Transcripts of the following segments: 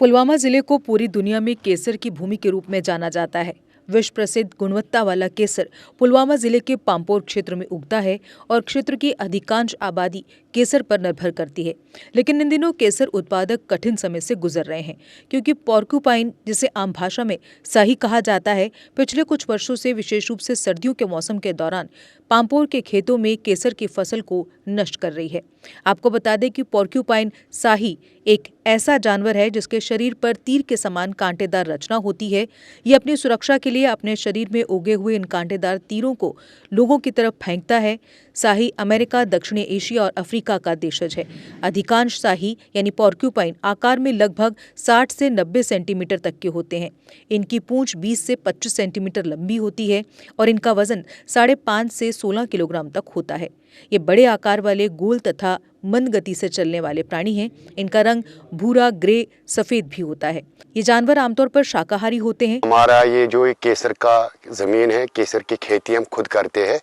पुलवामा जिले को पूरी दुनिया में केसर की भूमि के रूप में जाना जाता है। विश्व प्रसिद्ध गुणवत्ता वाला केसर पुलवामा जिले के पांपोर क्षेत्र में उगता है और क्षेत्र की अधिकांश आबादी केसर पर निर्भर करती है। लेकिन इन दिनों केसर उत्पादक कठिन समय से गुजर रहे हैं, क्योंकि पोर्क्यूपाइन, जिसे आम भाषा में शाही कहा जाता है, पिछले कुछ वर्षों से विशेष रूप से सर्दियों के मौसम के दौरान पांपोर के खेतों में केसर की फसल को नष्ट कर रही है। आपको बता दें कि पोर्क्यूपाइन शाही एक ऐसा जानवर है जिसके शरीर पर तीर के समान कांटेदार रचना होती है। ये अपनी सुरक्षा के लिए अपने शरीर में उगे हुए इन कांटेदार तीरों को लोगों की तरफ फेंकता है। शाही अमेरिका, दक्षिणी एशिया और अफ्रीका का देशज है। अधिकांश शाही यानी पोर्क्यूपाइन आकार में लगभग 60 से 90 सेंटीमीटर तक के होते हैं। इनकी पूंछ 20 से 25 सेंटीमीटर लंबी होती है और इनका वजन 5.5 से 16 किलोग्राम तक होता है। ये बड़े आकार वाले, गोल तथा मंद गति से चलने वाले प्राणी हैं। इनका रंग भूरा, ग्रे, सफेद भी होता है। ये जानवर आमतौर पर शाकाहारी होते हैं। हमारा ये जो केसर का जमीन है, केसर की खेती हम खुद करते हैं।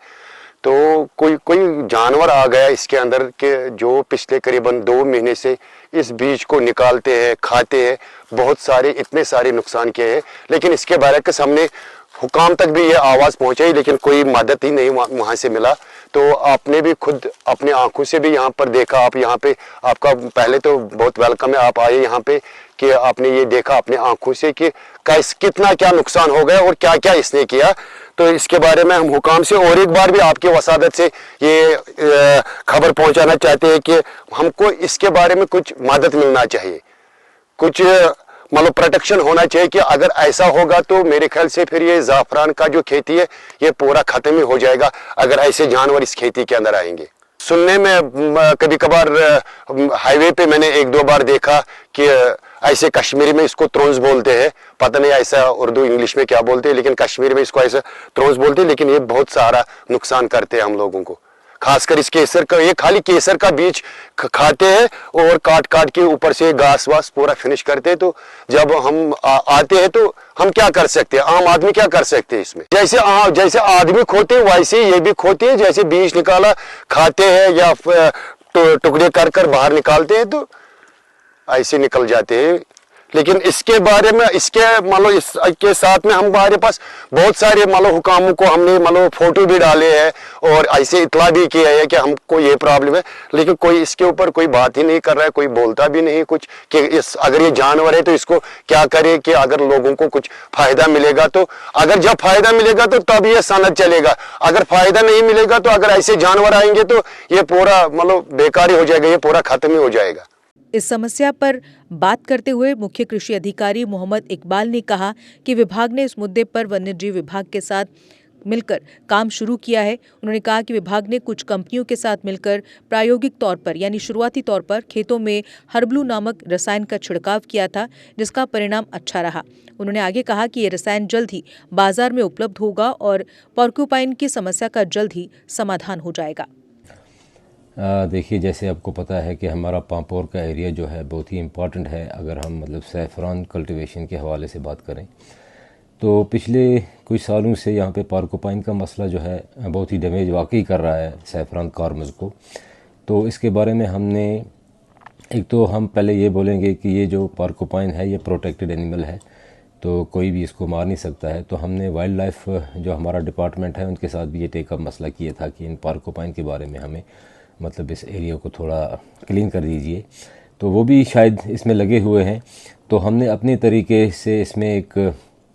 तो कोई जानवर आ गया इसके अंदर के जो पिछले करीबन 2 महीने से इस बीज को निकालते हैं, खाते हैं। बहुत सारे, इतने सारे नुकसान किए हैं, लेकिन इसके बरक्स हमने हुकाम तक भी ये आवाज़ पहुंचाई, लेकिन कोई मदद ही नहीं वहाँ से मिला। तो आपने भी खुद अपने आंखों से भी यहाँ पर देखा। आप यहाँ पे, आपका पहले तो बहुत वेलकम है, आप आए यहाँ पे कि आपने ये देखा अपने आंखों से कि कितना क्या नुकसान हो गया और क्या क्या इसने किया। तो इसके बारे में हम हुकाम से और एक बार भी आपकी वसादत से ये खबर पहुंचाना चाहते हैं कि हमको इसके बारे में कुछ मदद मिलना चाहिए, कुछ मतलब प्रोटेक्शन होना चाहिए कि अगर ऐसा होगा तो मेरे ख्याल से फिर ये ज़ाफ़रान का जो खेती है ये पूरा ख़त्म ही हो जाएगा अगर ऐसे जानवर इस खेती के अंदर आएंगे। सुनने में कभी कभार हाईवे पे मैंने 1-2 बार देखा कि ऐसे कश्मीरी में इसको त्रोंस बोलते हैं, पता नहीं ऐसा उर्दू इंग्लिश में क्या बोलते हैं, लेकिन कश्मीरी में इसको ऐसा त्रोंस बोलते हैं। लेकिन ये बहुत सारा नुकसान करते हैं हम लोगों को, खासकर इस केसर का। ये खाली केसर का बीज खाते हैं और काट काट के ऊपर से घास वास पूरा फिनिश करते हैं। तो जब हम आते हैं तो हम क्या कर सकते हैं, आम आदमी क्या कर सकते हैं इसमें? जैसे आदमी खोते हैं वैसे ये भी खोते हैं। जैसे बीज निकाला खाते हैं या टुकड़े कर कर बाहर निकालते हैं तो ऐसे निकल जाते हैं। लेकिन इसके बारे में, इसके मतलब इसके साथ में हमारे पास बहुत सारे मतलब हुकामों को हमने मतलब फोटो भी डाले हैं और ऐसे इतला भी किया है कि हमको ये प्रॉब्लम है, लेकिन कोई इसके ऊपर कोई बात ही नहीं कर रहा है, कोई बोलता भी नहीं कुछ कि अगर ये जानवर है तो इसको क्या करे, कि अगर लोगों को कुछ फायदा मिलेगा तो, अगर जब फायदा मिलेगा तो तब ये सनद चलेगा। अगर फायदा नहीं मिलेगा तो अगर ऐसे जानवर आएंगे तो ये पूरा मतलब बेकार ही हो जाएगा, ये पूरा खत्म ही हो जाएगा। इस समस्या पर बात करते हुए मुख्य कृषि अधिकारी मोहम्मद इकबाल ने कहा कि विभाग ने इस मुद्दे पर वन्यजीव विभाग के साथ मिलकर काम शुरू किया है। उन्होंने कहा कि विभाग ने कुछ कंपनियों के साथ मिलकर प्रायोगिक तौर पर यानी शुरुआती तौर पर खेतों में हर्बलू नामक रसायन का छिड़काव किया था, जिसका परिणाम अच्छा रहा। उन्होंने आगे कहा कि ये रसायन जल्द ही बाजार में उपलब्ध होगा और पोर्क्यूपाइन की समस्या का जल्द ही समाधान हो जाएगा। देखिए, जैसे आपको पता है कि हमारा पांपोर का एरिया जो है बहुत ही इम्पॉर्टेंट है। अगर हम मतलब सैफ़रॉन कल्टीवेशन के हवाले से बात करें तो पिछले कुछ सालों से यहाँ पे पोर्क्यूपाइन का मसला जो है बहुत ही डैमेज वाकई कर रहा है सैफ़रॉन कार्मज़ को। तो इसके बारे में हमने, एक तो हम पहले ये बोलेंगे कि ये जो पोर्क्यूपाइन है ये प्रोटेक्टेड एनिमल है, तो कोई भी इसको मार नहीं सकता है। तो हमने वाइल्ड लाइफ जो हमारा डिपार्टमेंट है उनके साथ भी ये टेकअप मसला किया था कि इन पोर्क्यूपाइन के बारे में हमें मतलब इस एरिया को थोड़ा क्लीन कर दीजिए। तो वो भी शायद इसमें लगे हुए हैं। तो हमने अपने तरीके से इसमें एक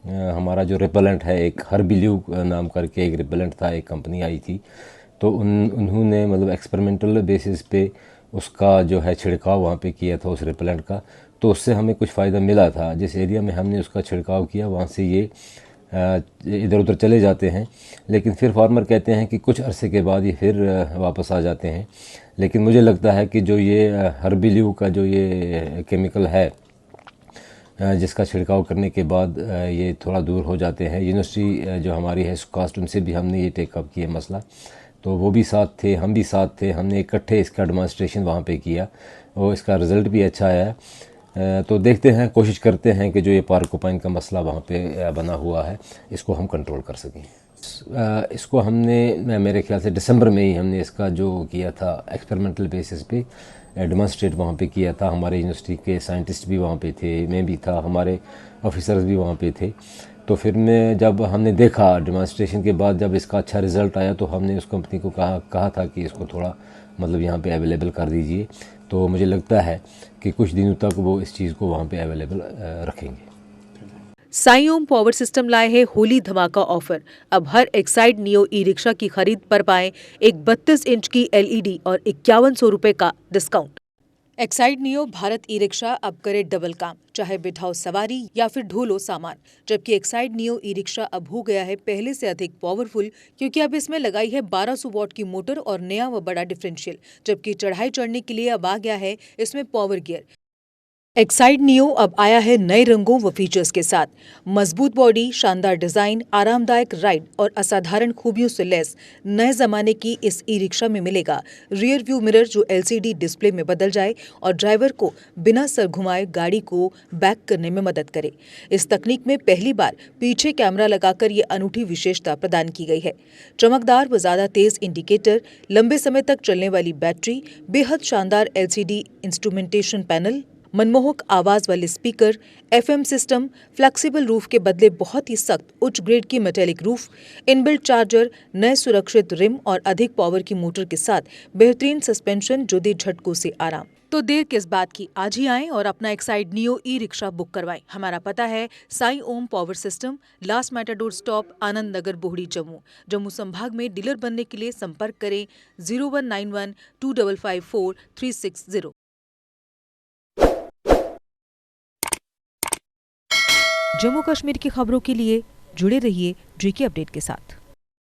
हमारा जो रिपेलेंट है, एक हर्बिल्यू नाम करके एक रिपेलेंट था, एक कंपनी आई थी, तो उन्होंने मतलब एक्सपेरिमेंटल बेसिस पे उसका जो है छिड़काव वहाँ पे किया था उस रिपेलेंट का। तो उससे हमें कुछ फ़ायदा मिला था। जिस एरिया में हमने उसका छिड़काव किया वहाँ से ये इधर उधर चले जाते हैं, लेकिन फिर फार्मर कहते हैं कि कुछ अरसे के बाद ये फिर वापस आ जाते हैं। लेकिन मुझे लगता है कि जो ये हर्बिल्यू का जो ये केमिकल है जिसका छिड़काव करने के बाद ये थोड़ा दूर हो जाते हैं। यूनिवर्सिटी जो हमारी है कास्ट, उनसे भी हमने ये टेकअप किया मसला, तो वो भी साथ थे, हम भी साथ थे। हमने इकट्ठे इसका डेमॉन्स्ट्रेशन वहाँ पे किया और इसका रिज़ल्ट भी अच्छा आया। तो देखते हैं, कोशिश करते हैं कि जो ये पोर्क्यूपाइन का मसला वहाँ पे बना हुआ है इसको हम कंट्रोल कर सकें। इसको हमने मेरे ख्याल से दिसंबर में ही हमने इसका जो किया था एक्सपेरिमेंटल बेसिस पे डेमोन्स्ट्रेट वहाँ पे किया था। हमारे यूनिवर्सिटी के साइंटिस्ट भी वहाँ पे थे, मैं भी था, हमारे ऑफिसर्स भी वहाँ पे थे। तो फिर मैं जब हमने देखा डेमोन्स्ट्रेशन के बाद जब इसका अच्छा रिज़ल्ट आया तो हमने उस कंपनी को कहा था कि इसको थोड़ा मतलब यहाँ पे अवेलेबल कर दीजिए। तो मुझे लगता है कि कुछ दिनों तक वो इस चीज़ को वहाँ पे अवेलेबल रखेंगे। साई ओम पावर सिस्टम लाए है होली धमाका ऑफर। अब हर एक्साइड नियो ई रिक्शा की खरीद पर पाएं एक 32 इंच की LED और 5100 रुपए का discount. Exide neo Bharat e rickshaw अब करे डबल काम, चाहे बिठाओ सवारी या फिर ढोलो सामान। जबकि एक्साइड नियो ई रिक्शा अब हो गया है पहले से अधिक पावरफुल, क्योंकि अब इसमें लगाई है 1200 वॉट की मोटर और नया व बड़ा डिफरेंशियल। जबकि चढ़ाई चढ़ने के लिए अब आ गया है इसमें पावर गियर। एक्साइड नियो अब आया है नए रंगों व फीचर्स के साथ। मजबूत बॉडी, शानदार डिजाइन, आरामदायक राइड और असाधारण खूबियों से लैस नए जमाने की इस ई रिक्शा में मिलेगा रियर व्यू मिरर जो LCD डिस्प्ले में बदल जाए और ड्राइवर को बिना सर घुमाए गाड़ी को बैक करने में मदद करे। इस तकनीक में पहली बार पीछे कैमरा लगाकर ये अनूठी विशेषता प्रदान की गई है। चमकदार व ज्यादा तेज इंडिकेटर, लंबे समय तक चलने वाली बैटरी, बेहद शानदार LCD इंस्ट्रूमेंटेशन पैनल, मनमोहक आवाज वाले speaker, FM system, flexible roof के बदले बहुत ही सख्त उच्च ग्रेड की मेटेलिक रूफ, इनबिल्ट चार्जर, नए सुरक्षित रिम और अधिक पावर की मोटर के साथ बेहतरीन सस्पेंशन जो दे झटकों से आराम। तो देर किस बात की, आज ही आएं और अपना Exide Neo E rickshaw book करवाएं। हमारा पता है Sai Om power system, last matador stop, Anand Nagar, Bohri, Jammu. Jammu संभाग में डीलर बनने के लिए संपर्क करें 0191 2554 360। जम्मू कश्मीर की खबरों के लिए जुड़े रहिए JK अपडेट के साथ।